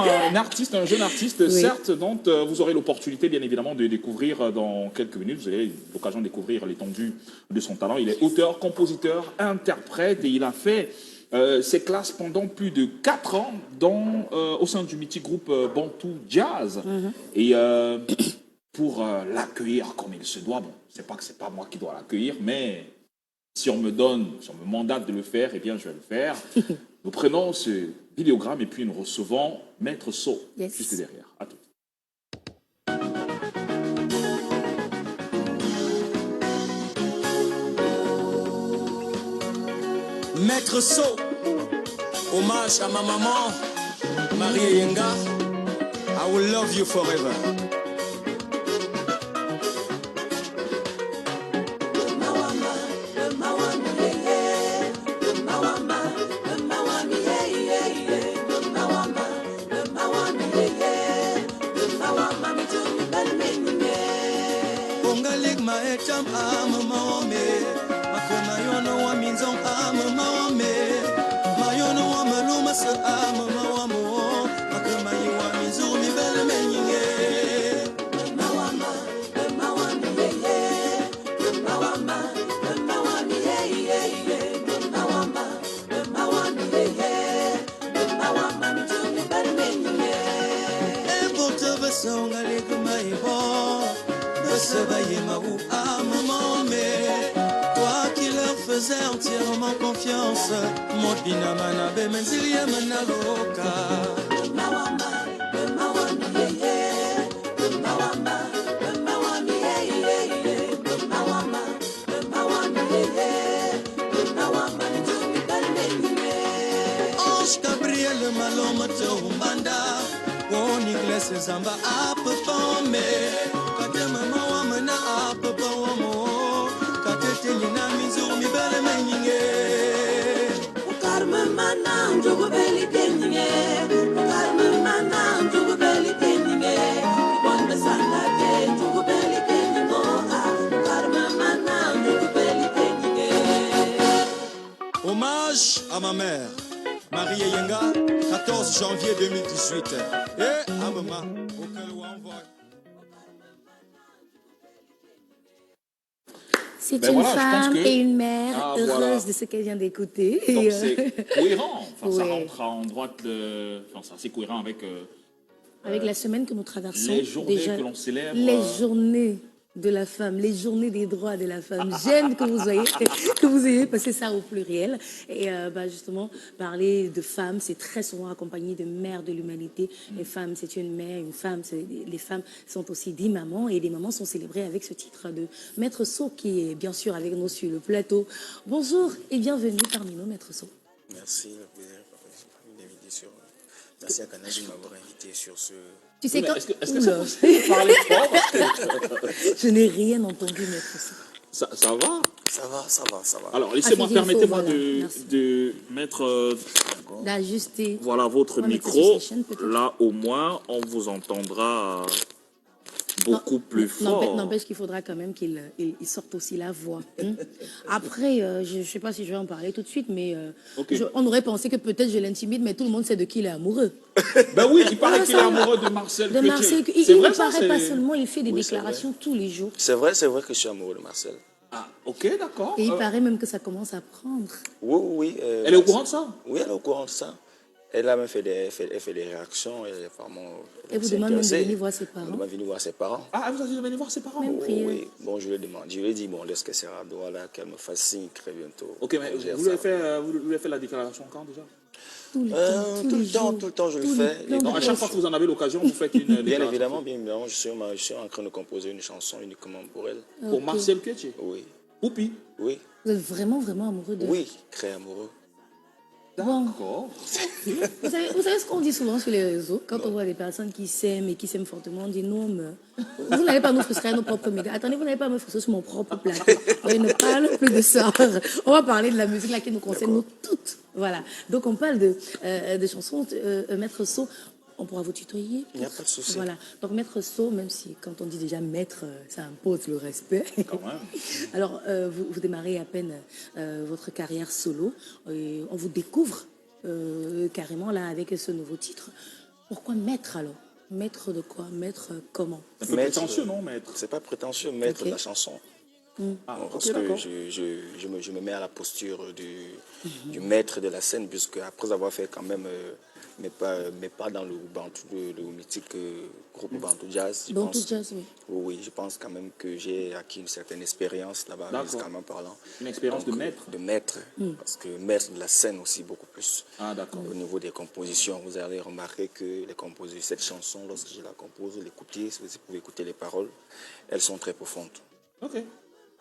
avons un artiste, un jeune artiste, oui, certes, dont vous aurez l'opportunité, bien évidemment, de découvrir dans quelques minutes. Vous avez l'occasion de découvrir l'étendue de son talent. Il est auteur, compositeur, interprète et il a fait ses classes pendant plus de 4 ans au sein du mythique groupe Bantou Jazz. Et pour l'accueillir comme il se doit, bon, c'est pas que c'est pas moi qui dois l'accueillir, mais si on me mandate de le faire, eh bien je vais le faire. Nous prenons ce vidéogramme et puis nous recevons Maître So, juste derrière. À tout. Maître So, hommage à ma maman, Marie Yenga. I will love you forever. Toi qui leur faisais entièrement confiance, mon binamana bemenzilia manaloka. Ange Gabriel Maloma Tombanda, on y glisse zamba à peu pomé. Hommage à ma mère, Marie Yenga, 14 janvier 2018. Et à maman, auquel on envoie. C'est une femme et une mère heureuse de ce qu'elle vient d'écouter. Donc c'est cohérent, ça rentre en droite, c'est assez cohérent avec la semaine que nous traversons. Les journées que l'on célèbre. Les journées de la femme, les journées des droits de la femme. J'aime que vous ayez passé ça au pluriel. Et justement, parler de femmes, c'est très souvent accompagné de mères de l'humanité. Les femmes, c'est une mère, une femme. Les femmes sont aussi des mamans. Et les mamans sont célébrées avec ce titre de Maître So, qui est bien sûr avec nous sur le plateau. Bonjour et bienvenue parmi nous, Maître So. Merci, merci à Canadi de m'avoir invité sur ce... Tu sais, est-ce que c'est possible de parler fort? Je n'ai rien entendu, Maître So. Ça va? Ça va. Alors, laissez-moi, permettez-moi de mettre... d'ajuster. Voilà votre micro. Là, au moins, on vous entendra beaucoup plus fort. N'empêche qu'il faudra quand même qu'il sorte aussi la voix. Après, je ne sais pas si je vais en parler tout de suite, mais on aurait pensé que peut-être je l'intimide, mais tout le monde sait de qui il est amoureux. Ben oui, il paraît qu'il est amoureux de Marcel Quetier. Il ne paraît pas seulement, il fait des déclarations tous les jours. C'est vrai que je suis amoureux de Marcel. Ah, ok, d'accord. Et il paraît même que ça commence à prendre. Oui. Elle est au courant de ça? Oui, elle est au courant de ça. Elle a même fait des réactions. Et vous demandez même de venir voir ses parents? Elle m'a venu voir ses parents. Ah, vous avez dit de venir voir ses parents? Oui. Bon, je lui ai demandé. Je lui ai dit, bon, lorsqu'elle sera à Douala, qu'elle me fasse signe très bientôt. Ok, mais vous lui avez fait la déclaration quand déjà? Tout le temps, je le fais. Donc, à chaque fois que vous en avez l'occasion, vous faites une déclaration? Bien évidemment, je suis en train de composer une chanson uniquement pour elle. Pour Marcel Quetier? Oui. Poupi? Oui. Vous êtes vraiment, vraiment amoureux de... Oui, très amoureux. D'accord. Vous savez ce qu'on dit souvent sur les réseaux, quand on voit des personnes qui s'aiment et qui s'aiment fortement, on dit non, mais vous n'allez pas nous frustrer à nos propres médias. Attendez, vous n'allez pas me frustrer sur mon propre plateau. On ne parle plus de ça. On va parler de la musique là qui nous concerne, nous toutes. Voilà. Donc on parle de chansons. Maître So, on pourra vous tutoyer? Il n'y a pas de souci. Voilà. Donc Maître So, même si quand on dit déjà maître, ça impose le respect. Quand même. Alors, vous démarrez à peine votre carrière solo. Et on vous découvre carrément là avec ce nouveau titre. Pourquoi maître alors? Maître de quoi? Maître comment? C'est un peu Maître, prétentieux, non, maître? C'est pas prétentieux, maître Ok. de la chanson. Ah, Bon, ok, parce que d'accord. je me mets à la posture du maître de la scène, puisque après avoir fait quand même mes pas dans le Bantou, le mythique groupe Bantou Jazz, je Dans tout pense, jazz, oui. oui, je pense quand même que j'ai acquis une certaine expérience là-bas, D'accord. musicalement parlant. Une expérience de maître. De maître, parce que maître de la scène aussi beaucoup plus. Ah, d'accord. Au niveau des compositions, vous allez remarquer que les compositions, cette chanson, lorsque je la compose, l'écouter, si vous pouvez écouter les paroles, elles sont très profondes. Ok.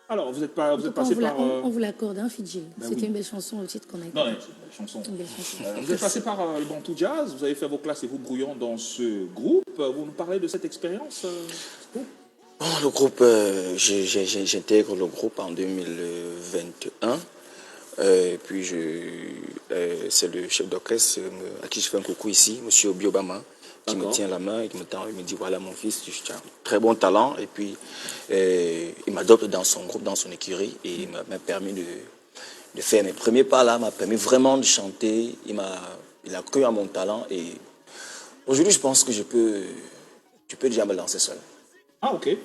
Alors, vous êtes En tout passé cas, on vous par... on vous l'accorde, hein, Fidji. C'était oui. une belle chanson, le titre qu'on a Non, écouté. non, c'est une belle chanson. Une belle chanson. Vous êtes passé par le Bantou Jazz, vous avez fait vos classes et vous brouillons dans ce groupe. Vous nous parlez de cette expérience ce groupe? Bon, le groupe, j'intègre le groupe en 2021. Et puis, c'est le chef d'orchestre à qui je fais un coucou ici, M. Obiobama, qui me D'accord. tient la main, il me dit, voilà mon fils, tu as un très bon talent. Et puis, il m'adopte dans son groupe, dans son écurie, et il m'a permis de faire mes premiers pas là, m'a permis vraiment de chanter. Il a cru à mon talent, et aujourd'hui, je pense que je peux déjà me lancer seul. Ah, ok.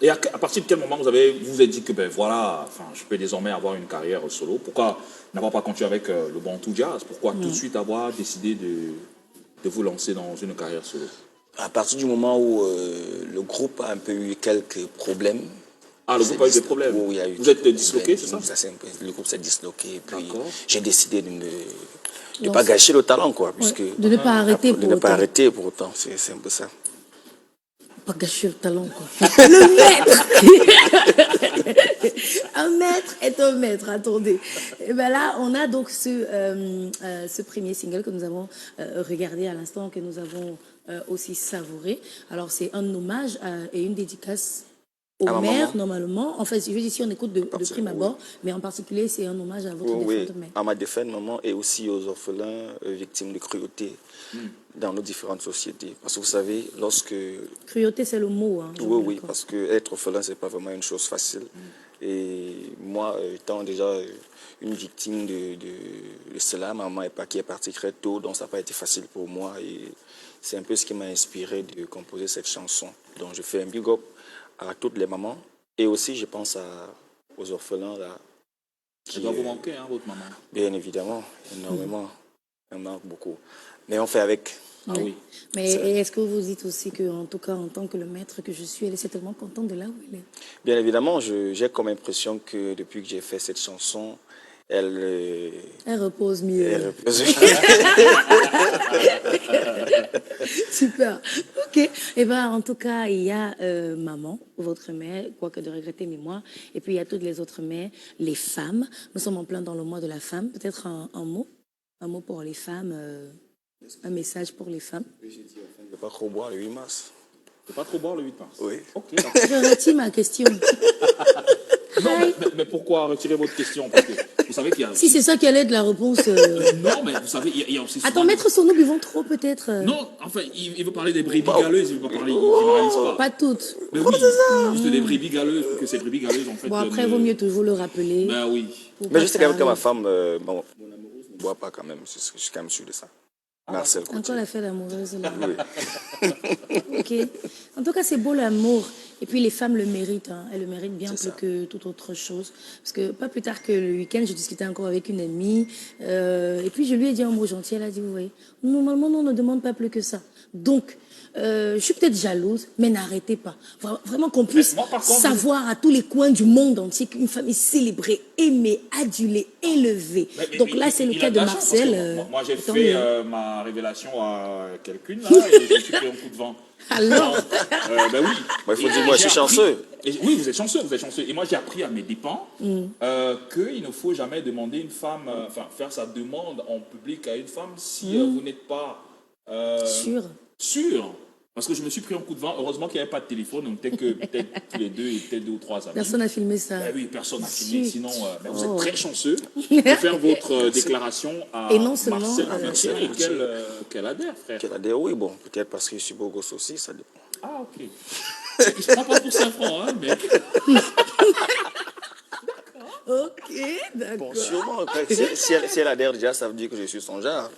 Et à partir de quel moment vous vous êtes dit que ben voilà, enfin, je peux désormais avoir une carrière solo? Pourquoi n'avoir pas continué avec le Bantou Jazz? Pourquoi tout de suite avoir décidé de vous lancer dans une carrière solo? À partir du moment où le groupe a un peu eu quelques problèmes. Ah, le groupe a eu des problèmes. Oui, il y a eu Vous êtes des disloqué, c'est problèmes. ça? Le groupe s'est disloqué. Et puis, D'accord. j'ai décidé de ne Non, pas gâcher le talent, quoi. Ouais, Puisque, de ne pas arrêter de pour ne pas autant. arrêter pour autant. C'est un peu ça. Pas gâcher le talent, quoi. Le maître. Un maître est un maître, attendez. Et ben là, on a donc ce premier single que nous avons regardé à l'instant, que nous avons aussi savouré. Alors, c'est un hommage et une dédicace aux À ma mères, maman. normalement. En fait, je veux dire, si on écoute de prime abord, mais en particulier, c'est un hommage à votre Oui, défunte mère. à ma défunte maman et aussi aux orphelins victimes de cruauté dans nos différentes sociétés. Parce que vous savez, lorsque... Cruauté, c'est le mot. Hein, Oui, parce que être orphelin, c'est pas vraiment une chose facile. Et moi, étant déjà une victime de cela, maman qui est partie très tôt, donc ça n'a pas été facile pour moi. Et c'est un peu ce qui m'a inspiré de composer cette chanson. Donc je fais un big up à toutes les mamans. Et aussi, je pense aux orphelins là. Ça doit vous manquer, hein, votre maman. Bien évidemment, énormément. Elle manque beaucoup. Mais on fait avec. Ah oui. Mais est-ce que vous dites aussi que, en tout cas, en tant que le maître que je suis, elle est certainement contente de là où elle est? Bien évidemment, j'ai comme impression que depuis que j'ai fait cette chanson, elle repose mieux. elle repose. Super. Ok. Eh ben, en tout cas, il y a maman, votre mère, quoique de regretter, mais moi. Et puis, il y a toutes les autres mères, les femmes. Nous sommes en plein dans le mois de la femme. Peut-être un mot pour les femmes, un message pour les femmes. Je ne vais pas trop boire le 8 mars. Ne pas trop boire le 8 mars. Oui. Ok, d'accord. Je retire ma question. Non, mais pourquoi retirer votre question? Parce que vous savez qu'il y a... Si c'est ça qui allait être la réponse. Non, mais vous savez, il y a aussi... Attends, souvent- maître Sono, buvons trop peut-être. Non, enfin, il veut parler des brebis galeuses, il veut pas parler, il généralise pas. Pas toutes. Mais oui, juste des brebis galeuses, parce que ces brebis galeuses, en fait... Bon, après, il vaut mieux toujours le rappeler. Ben oui. Pour Mais pas je sais quand même que ça ma arrive. femme, mon amoureuse ne boit pas quand même. Je suis quand même sûr de ça. Marcel Coutier. Encore la fête amoureuse là. Oui. Ok. En tout cas, c'est beau l'amour. Et puis les femmes le méritent. Hein. Elles le méritent bien C'est plus ça. que toute autre chose. Parce que pas plus tard que le week-end, je discutais encore avec une amie. Et puis je lui ai dit un mot gentil. Elle a dit, vous voyez, normalement, nous, on ne demande pas plus que ça. Donc, je suis peut-être jalouse, mais n'arrêtez pas. Vraiment qu'on puisse moi, par contre, savoir à tous les coins du monde entier qu'une femme est célébrée, aimée, adulée, élevée. Donc là, c'est le il cas a de la chance, parce Marcel. que moi, j'ai tant fait mieux. ma révélation à quelqu'un, là, et je me suis pris un coup de vent. Alors, Ben oui. Bah, il faut Et dire, moi, je j'ai suis appris- chanceux. Oui, vous êtes chanceux, vous êtes chanceux. Et moi, j'ai appris à mes dépens qu'il ne faut jamais demander une femme, enfin, faire sa demande en public à une femme si vous n'êtes pas sûr. sûr. Parce que je me suis pris un coup de vent. Heureusement qu'il n'y avait pas de téléphone. On n'était que peut-être tous les deux et peut-être 2 ou 3 amis. Personne n'a filmé ça. Ben oui, personne n'a filmé. Zut. Sinon, ben, vous êtes Oh. très chanceux de faire votre déclaration à Et non seulement, Marcel merci. Coutier et qu'elle adhère, frère. Qu'elle a dit oui, bon, peut-être parce que je suis beau gosse aussi, ça dépend. Ah, ok. Il ne se prend pas pour 5 francs, hein, mec. Ok, d'accord. Bon, sûrement. Si elle adhère déjà, ça veut dire que je suis son genre.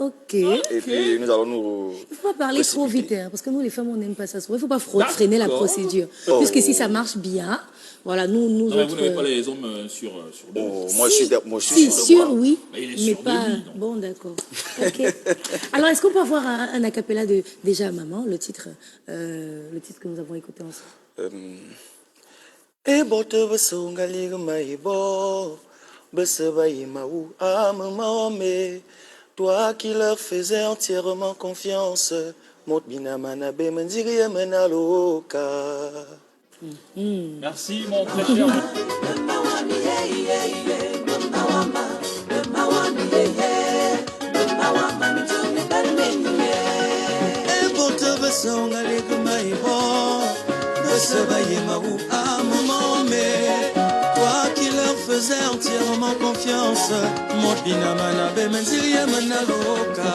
Ok. Et puis, nous allons nous... Il ne faut pas parler trop vite, hein, parce que nous, les femmes, on n'aime pas ça. Il ne faut pas freiner la D'accord. procédure. Oh. Puisque si ça marche bien, voilà, nous Non, mais autres... vous n'avez pas les hommes sur deux. Oh, Si, moi, je si, suis sûr, de moi. oui, Mais il est mais sûr de pas... lui, donc. Bon, d'accord. Ok. Alors, est-ce qu'on peut avoir un acapella de Déjà Maman, le titre que nous avons écouté ensemble? Ebote besonga ligma ibo, besebaye maou amame. Toi qui leur faisais entièrement confiance, mot binamana be menziri menaloka. Merci, mon très cher. Ebote besonga ligma ibo, besebaye maou amame. Toi qui leur faisais entièrement confiance, mon binamana be menziri menaloka.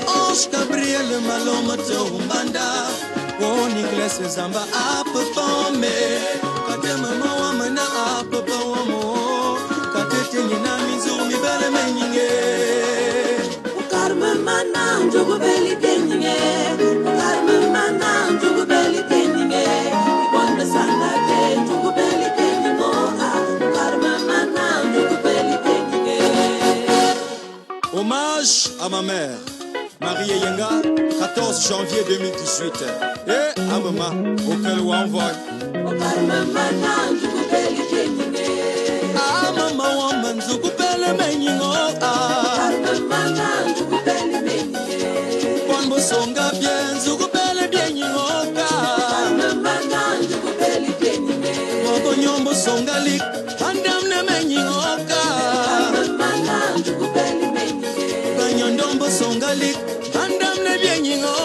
Ange Gabriel Maloma Tombanda, oh Nicolas Zamba Ape Pome, Kate Mama Wamana Ape Pawamo, Kate Nina Mizu Mi Bele Meninge. Karma Mana, Jogo Belly Keninge, Karma Mana, Jogo Belly Keninge, Wanda Sanda, Jogo Belly Keningo, Karma Mana, Jogo Belly Keninge. Hommage à ma mère. Marie Yenga, 14 janvier 2018. Et à maman, auquel on envoie. Ah maman, woman, je coupe le meningo. Bon bosonga bien, je coupe le bieningo. Mogo nyombo songa lik, andam ne meningo. Ganyandombo songa lik, andam ne bieningo.